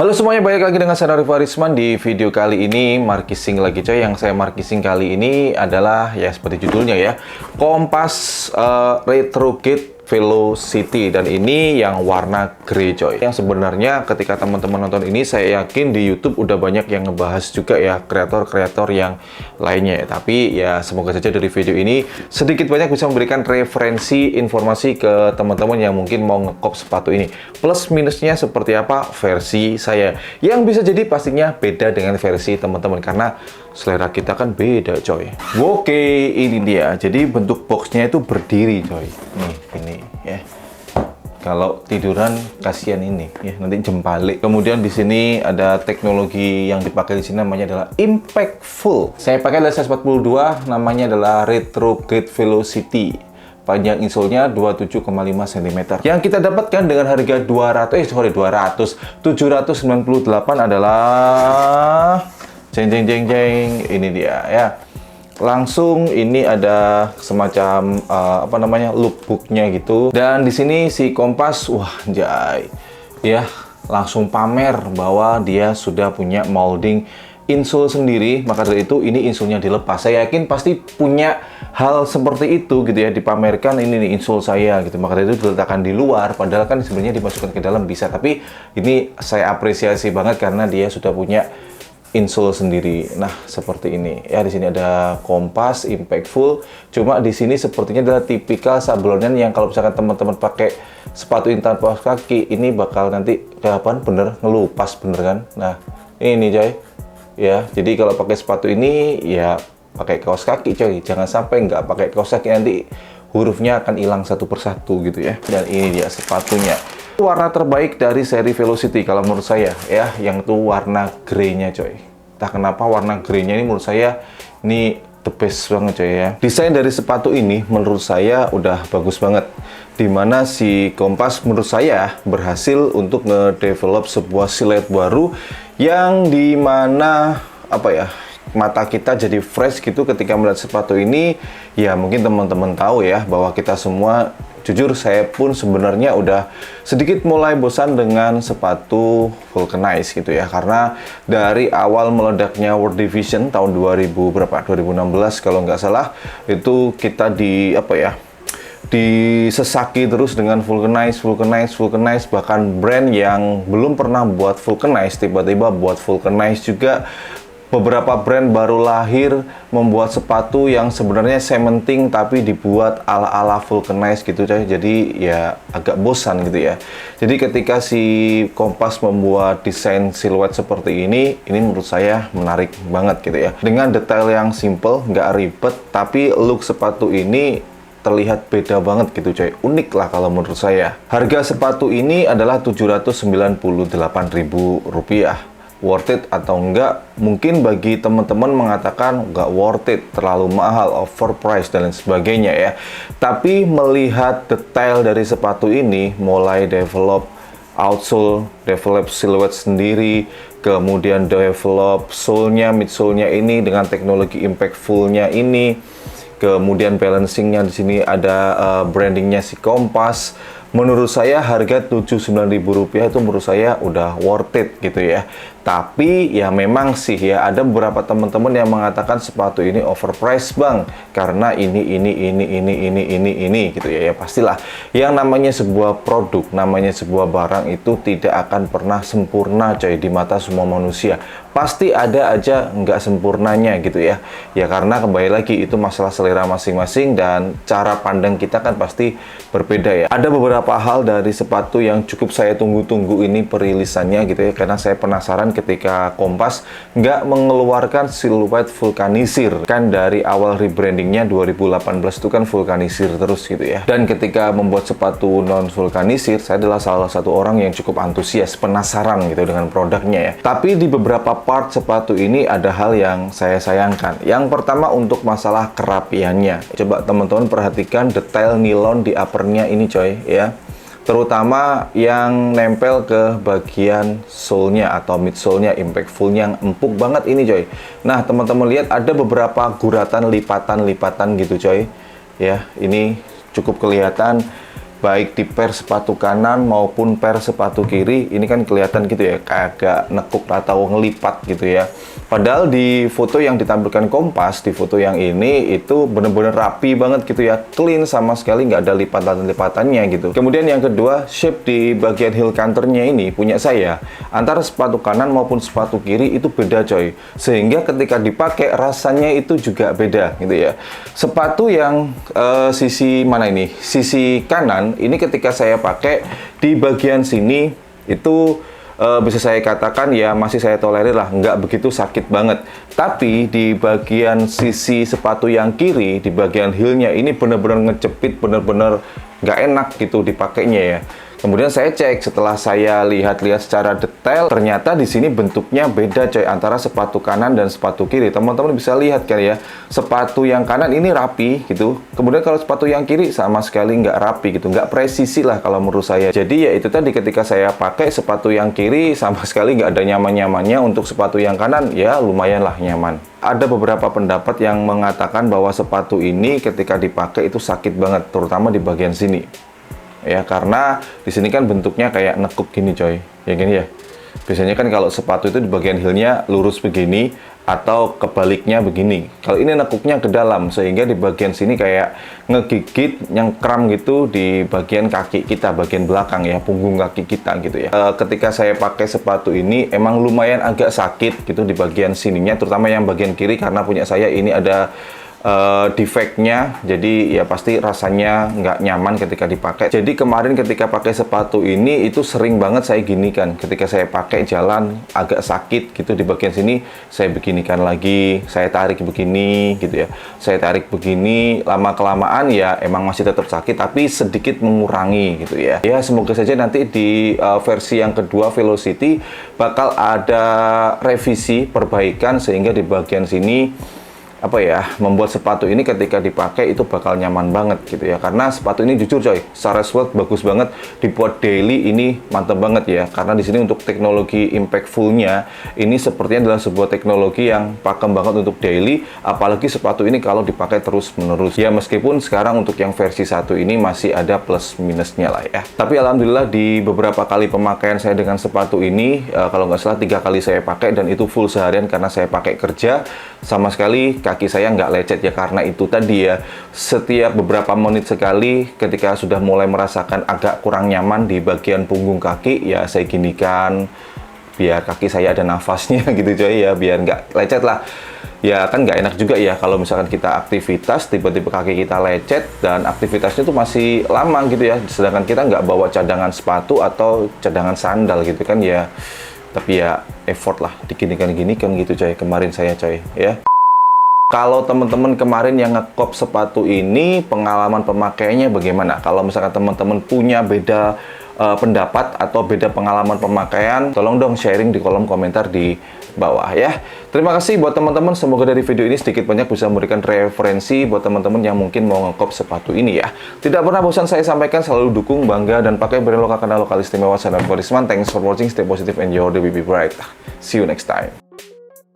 Halo semuanya, balik lagi dengan saya Arif Arisman. Di video kali ini markising lagi coy. Yang saya markising kali ini adalah ya seperti judulnya ya, Kompas Retrogate Velocity, dan ini yang warna grey coy. Yang sebenarnya ketika teman-teman nonton ini, saya yakin di YouTube udah banyak yang ngebahas juga ya, kreator-kreator yang lainnya ya. Tapi ya semoga saja dari video ini sedikit banyak bisa memberikan referensi informasi ke teman-teman yang mungkin mau ngekop sepatu ini. Plus minusnya seperti apa versi saya, yang bisa jadi pastinya beda dengan versi teman-teman karena selera kita kan beda coy. Oke, ini dia. Jadi bentuk boxnya itu berdiri coy. Nih, ini ya. Kalau tiduran kasihan ini ya, nanti jembalik. Kemudian di sini ada teknologi yang dipakai di sini, namanya adalah Impactful. Saya pakai adalah size 42, namanya adalah Retrograde Velocity. Panjang insolnya 27,5 cm. Yang kita dapatkan dengan harga 798 adalah jeng, ini dia ya. Langsung ini ada semacam lookbooknya gitu. Dan di sini si Kompas, wah jay, ya langsung pamer bahwa dia sudah punya molding insole sendiri. Maka dari itu ini insolnya dilepas. Saya yakin pasti punya hal seperti itu gitu ya, dipamerkan ini nih insole saya gitu. Maka dari itu diletakkan di luar, padahal kan sebenarnya dimasukkan ke dalam bisa. Tapi ini saya apresiasi banget karena dia sudah punya insole sendiri. Nah, seperti ini. Ya, di sini ada Kompas Impactful. Cuma di sini sepertinya adalah tipikal sablonan yang kalau misalkan teman-teman pakai sepatu tanpa kaos kaki, ini bakal nanti kapan bener ngelupas bener kan. Nah, ini coy. Ya, jadi kalau pakai sepatu ini ya pakai kaos kaki coy. Jangan sampai nggak pakai kaos kaki, nanti hurufnya akan hilang satu persatu gitu ya. Dan ini dia sepatunya. Warna terbaik dari seri Velocity kalau menurut saya ya, yang itu warna grey-nya coy. Entah kenapa warna grey-nya ini menurut saya ini the best banget coy ya. Desain dari sepatu ini menurut saya udah bagus banget, dimana si Kompas menurut saya berhasil untuk nge-develop sebuah siluet baru yang dimana mata kita jadi fresh gitu ketika melihat sepatu ini. Ya mungkin teman-teman tahu ya bahwa kita semua, jujur saya pun sebenarnya udah sedikit mulai bosan dengan sepatu vulcanize gitu ya, karena dari awal meledaknya World Division tahun 2016 kalau nggak salah, itu kita disesaki terus dengan vulcanize, bahkan brand yang belum pernah buat vulcanize tiba-tiba buat vulcanize juga. Beberapa brand baru lahir membuat sepatu yang sebenarnya cementing tapi dibuat ala-ala vulcanize gitu coy. Jadi ya agak bosan gitu ya. Jadi ketika si Kompas membuat desain siluet seperti ini menurut saya menarik banget gitu ya. Dengan detail yang simple, nggak ribet, tapi look sepatu ini terlihat beda banget gitu coy. Unik lah kalau menurut saya. Harga sepatu ini adalah Rp798.000. Worth it atau enggak? Mungkin bagi teman-teman mengatakan enggak worth it, terlalu mahal, overpriced dan lain sebagainya ya. Tapi melihat detail dari sepatu ini, mulai develop outsole, develop silhouette sendiri, kemudian develop sole-nya, midsole-nya ini dengan teknologi Impactful-nya ini, kemudian balancing-nya di sini ada brandingnya si Kompas. Menurut saya harga Rp79.000 itu menurut saya udah worth it gitu ya. Tapi ya memang sih ya, ada beberapa teman-teman yang mengatakan sepatu ini overpriced bang, karena ini gitu ya. Ya pastilah, yang namanya sebuah produk, namanya sebuah barang itu tidak akan pernah sempurna coy di mata semua manusia. Pasti ada aja nggak sempurnanya gitu ya. Ya karena kembali lagi itu masalah selera masing-masing dan cara pandang kita kan pasti berbeda ya. Ada beberapa hal dari sepatu yang cukup saya tunggu-tunggu ini perilisannya gitu ya, karena saya penasaran ketika Kompas nggak mengeluarkan siluet vulkanisir. Kan dari awal rebrandingnya 2018 itu kan vulkanisir terus gitu ya. Dan ketika membuat sepatu non vulkanisir, saya adalah salah satu orang yang cukup antusias, penasaran gitu dengan produknya ya. Tapi di beberapa part sepatu ini ada hal yang saya sayangkan. Yang pertama untuk masalah kerapiannya. Coba teman-teman perhatikan detail nilon di uppernya ini coy ya. Terutama yang nempel ke bagian sole-nya atau midsole-nya, Impactful-nya yang empuk banget ini coy. Nah teman-teman lihat ada beberapa guratan lipatan-lipatan gitu coy ya. Ini cukup kelihatan baik di per sepatu kanan maupun per sepatu kiri, ini kan kelihatan gitu ya, kayak agak nekuk atau ngelipat gitu ya. Padahal di foto yang ditampilkan Kompas, di foto yang ini itu bener-bener rapi banget gitu ya, clean, sama sekali nggak ada lipatan-lipatannya gitu. Kemudian yang kedua, shape di bagian heel counternya ini punya saya, antara sepatu kanan maupun sepatu kiri itu beda coy, sehingga ketika dipakai rasanya itu juga beda gitu ya. Sepatu yang sisi mana ini? Sisi kanan ini ketika saya pakai di bagian sini itu bisa saya katakan ya masih saya tolerir lah, nggak begitu sakit banget. Tapi di bagian sisi sepatu yang kiri, di bagian heelnya ini bener-bener ngecepit, bener-bener nggak enak gitu dipakainya ya. Kemudian saya cek, setelah saya lihat-lihat secara detail, ternyata di sini bentuknya beda coy, antara sepatu kanan dan sepatu kiri. Teman-teman bisa lihat kan ya, sepatu yang kanan ini rapi gitu, kemudian kalau sepatu yang kiri sama sekali nggak rapi gitu, nggak presisi lah kalau menurut saya. Jadi ya itu tadi, ketika saya pakai sepatu yang kiri sama sekali nggak ada nyaman-nyamannya, untuk sepatu yang kanan ya lumayan lah nyaman. Ada beberapa pendapat yang mengatakan bahwa sepatu ini ketika dipakai itu sakit banget, terutama di bagian sini. Ya, karena di sini kan bentuknya kayak nekuk gini coy, ya gini ya. Biasanya kan kalau sepatu itu di bagian heelnya lurus begini atau kebaliknya begini. Kalau ini nekuknya ke dalam, sehingga di bagian sini kayak ngegigit, nyengkram gitu di bagian kaki kita, bagian belakang ya, punggung kaki kita gitu ya. Ketika saya pakai sepatu ini emang lumayan agak sakit gitu di bagian sininya, terutama yang bagian kiri, karena punya saya ini ada defeknya, jadi ya pasti rasanya nggak nyaman ketika dipakai. Jadi kemarin ketika pakai sepatu ini itu sering banget saya ginikan, ketika saya pakai jalan agak sakit gitu di bagian sini, saya beginikan lagi, saya tarik begini gitu ya, saya tarik begini, lama kelamaan ya emang masih tetap sakit tapi sedikit mengurangi gitu ya. Ya semoga saja nanti di versi yang kedua Velocity bakal ada revisi perbaikan, sehingga di bagian sini apa ya, membuat sepatu ini ketika dipakai itu bakal nyaman banget gitu ya. Karena sepatu ini jujur coy, secara sweat bagus banget, dibuat daily ini mantap banget ya. Karena di sini untuk teknologi impactful-nya ini sepertinya adalah sebuah teknologi yang pakem banget untuk daily, apalagi sepatu ini kalau dipakai terus menerus ya. Meskipun sekarang untuk yang versi 1 ini masih ada plus minusnya lah ya. Tapi alhamdulillah di beberapa kali pemakaian saya dengan sepatu ini, kalau nggak salah 3 kali saya pakai, dan itu full seharian karena saya pakai kerja, sama sekali kaki saya nggak lecet ya. Karena itu tadi ya, setiap beberapa menit sekali ketika sudah mulai merasakan agak kurang nyaman di bagian punggung kaki, ya saya ginikan biar kaki saya ada nafasnya gitu coy ya, biar nggak lecet lah. Ya kan nggak enak juga ya kalau misalkan kita aktivitas tiba-tiba kaki kita lecet, dan aktivitasnya tuh masih lama gitu ya, sedangkan kita nggak bawa cadangan sepatu atau cadangan sandal gitu kan ya. Tapi ya effort lah diginikan-ginikan gitu coy, kemarin saya coy ya. Kalau teman-teman kemarin yang ngekop sepatu ini, pengalaman pemakaiannya bagaimana? Kalau misalkan teman-teman punya beda pendapat atau beda pengalaman pemakaian, tolong dong sharing di kolom komentar di bawah ya. Terima kasih buat teman-teman, semoga dari video ini sedikit banyak bisa memberikan referensi buat teman-teman yang mungkin mau ngekop sepatu ini ya. Tidak pernah bosan saya sampaikan, selalu dukung, bangga, dan pakai brand lokal karena lokal istimewa. Saya Farisman, thanks for watching, stay positive and your day will be bright. See you next time.